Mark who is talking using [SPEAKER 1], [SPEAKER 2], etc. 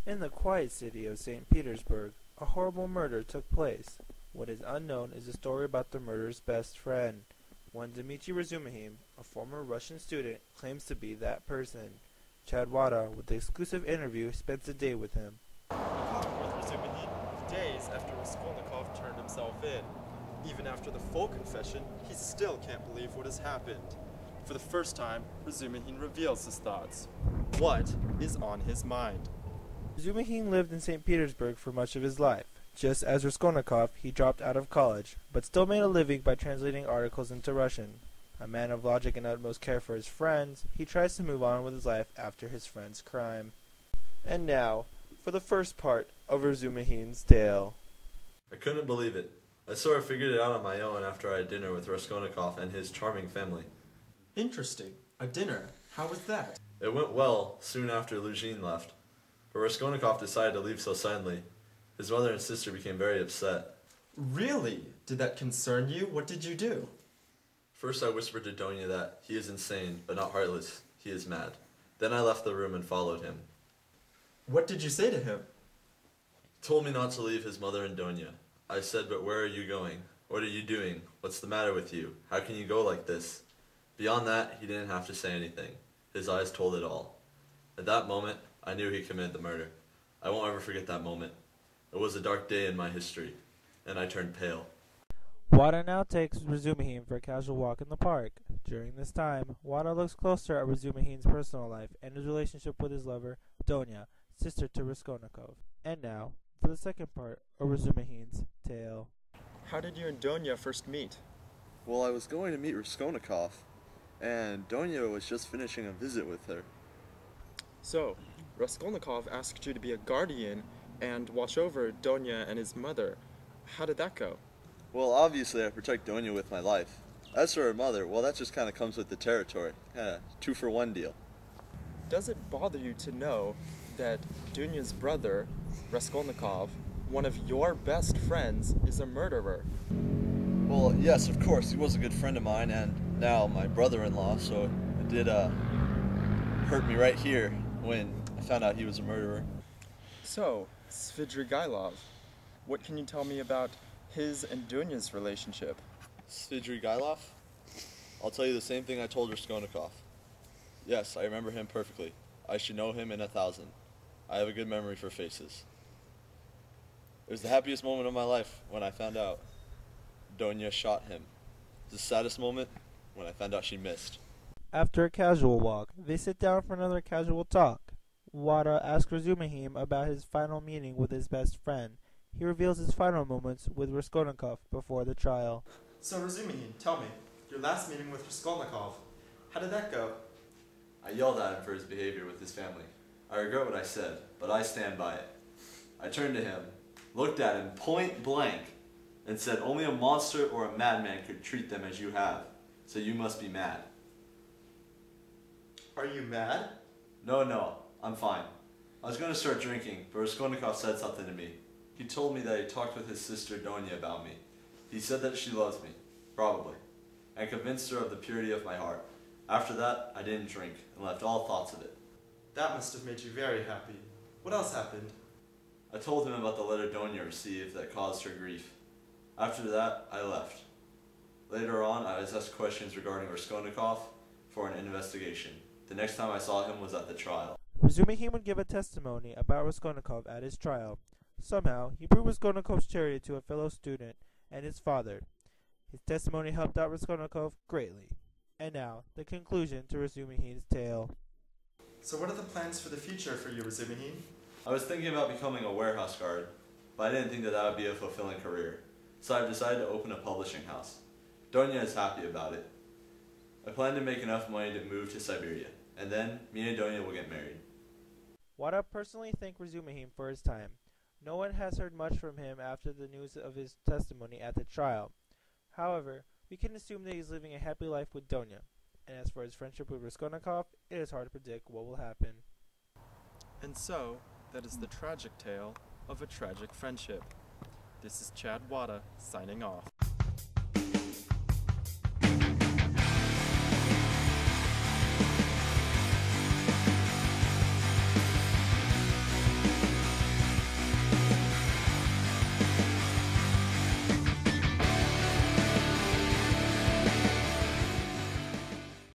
[SPEAKER 1] In the quiet city of St. Petersburg, a horrible murder took place. What is unknown is a story about the murderer's best friend. One Dmitry Razumihin, a former Russian student, claims to be that person. Chad Wada, with the exclusive interview, spends the day with him.
[SPEAKER 2] Talking with Razumihin days after Raskolnikov turned himself in. Even after the full confession, he still can't believe what has happened. For the first time, Razumihin reveals his thoughts. What is on his mind?
[SPEAKER 1] Razumihin lived in St. Petersburg for much of his life. Just as Raskolnikov, he dropped out of college, but still made a living by translating articles into Russian. A man of logic and utmost care for his friends, he tries to move on with his life after his friend's crime. And now, for the first part of Razumihin's tale.
[SPEAKER 3] I couldn't believe it. I sort of figured it out on my own after I had dinner with Raskolnikov and his charming family.
[SPEAKER 2] Interesting. A dinner. How was that?
[SPEAKER 3] It went well soon after Luzhin left, but Raskolnikov decided to leave so suddenly. His mother and sister became very upset.
[SPEAKER 2] Really? Did that concern you? What did you do?
[SPEAKER 3] First I whispered to Donya that he is insane, but not heartless. He is mad. Then I left the room and followed him.
[SPEAKER 2] What did you say to him?
[SPEAKER 3] He told me not to leave his mother and Donya. I said, but where are you going? What are you doing? What's the matter with you? How can you go like this? Beyond that, he didn't have to say anything. His eyes told it all. At that moment, I knew he committed the murder. I won't ever forget that moment. It was a dark day in my history, and I turned pale.
[SPEAKER 1] Wada now takes Razumihin for a casual walk in the park. During this time, Wada looks closer at Razumihin's personal life and his relationship with his lover, Donya, sister to Raskolnikov. And now, for the second part of Razumihin's tale.
[SPEAKER 2] How did you and Donya first meet?
[SPEAKER 3] Well, I was going to meet Raskolnikov, and Donya was just finishing a visit with her.
[SPEAKER 2] So, Raskolnikov asked you to be a guardian and watch over Donya and his mother. How did that go?
[SPEAKER 3] Well, obviously I protect Donya with my life. As for her mother, well, that just kind of comes with the territory. 2-for-1 deal.
[SPEAKER 2] Does it bother you to know that Donya's brother, Raskolnikov, one of your best friends, is a murderer?
[SPEAKER 3] Well, yes, of course, he was a good friend of mine, and now my brother-in-law, so it did hurt me right here when I found out he was a murderer.
[SPEAKER 2] So, Svidrigailov, what can you tell me about his and Donya's relationship?
[SPEAKER 3] Svidrigailov? I'll tell you the same thing I told Raskolnikov. Yes, I remember him perfectly. I should know him in 1,000. I have a good memory for faces. It was the happiest moment of my life when I found out Donya shot him. The saddest moment when I found out she missed.
[SPEAKER 1] After a casual walk, they sit down for another casual talk. Wada asks Razumihin about his final meeting with his best friend. He reveals his final moments with Raskolnikov before the trial.
[SPEAKER 2] So Razumihin, tell me, your last meeting with Raskolnikov, how did that go?
[SPEAKER 3] I yelled at him for his behavior with his family. I regret what I said, but I stand by it. I turned to him, looked at him point blank, and said only a monster or a madman could treat them as you have, so you must be mad.
[SPEAKER 2] Are you mad?
[SPEAKER 3] No, I'm fine. I was going to start drinking, but Raskolnikov said something to me. He told me that he talked with his sister Donya about me. He said that she loves me, probably, and convinced her of the purity of my heart. After that, I didn't drink and left all thoughts of it.
[SPEAKER 2] That must have made you very happy. What else happened?
[SPEAKER 3] I told him about the letter Donya received that caused her grief. After that, I left. Later on, I was asked questions regarding Raskolnikov for an investigation. The next time I saw him was at the trial.
[SPEAKER 1] Razumihin would give a testimony about Raskolnikov at his trial. Somehow, he proved Raskolnikov's charity to a fellow student and his father. His testimony helped out Raskolnikov greatly. And now, the conclusion to Razumihin's tale.
[SPEAKER 2] So what are the plans for the future for you, Razumihin?
[SPEAKER 3] I was thinking about becoming a warehouse guard, but I didn't think that that would be a fulfilling career. So I've decided to open a publishing house. Donya is happy about it. I plan to make enough money to move to Siberia, and then me and Donya will get married.
[SPEAKER 1] Wada personally thanked Razumihin for his time. No one has heard much from him after the news of his testimony at the trial. However, we can assume that he is living a happy life with Donya. And as for his friendship with Raskolnikov, it is hard to predict what will happen.
[SPEAKER 2] And so, that is the tragic tale of a tragic friendship. This is Chad Wada, signing off.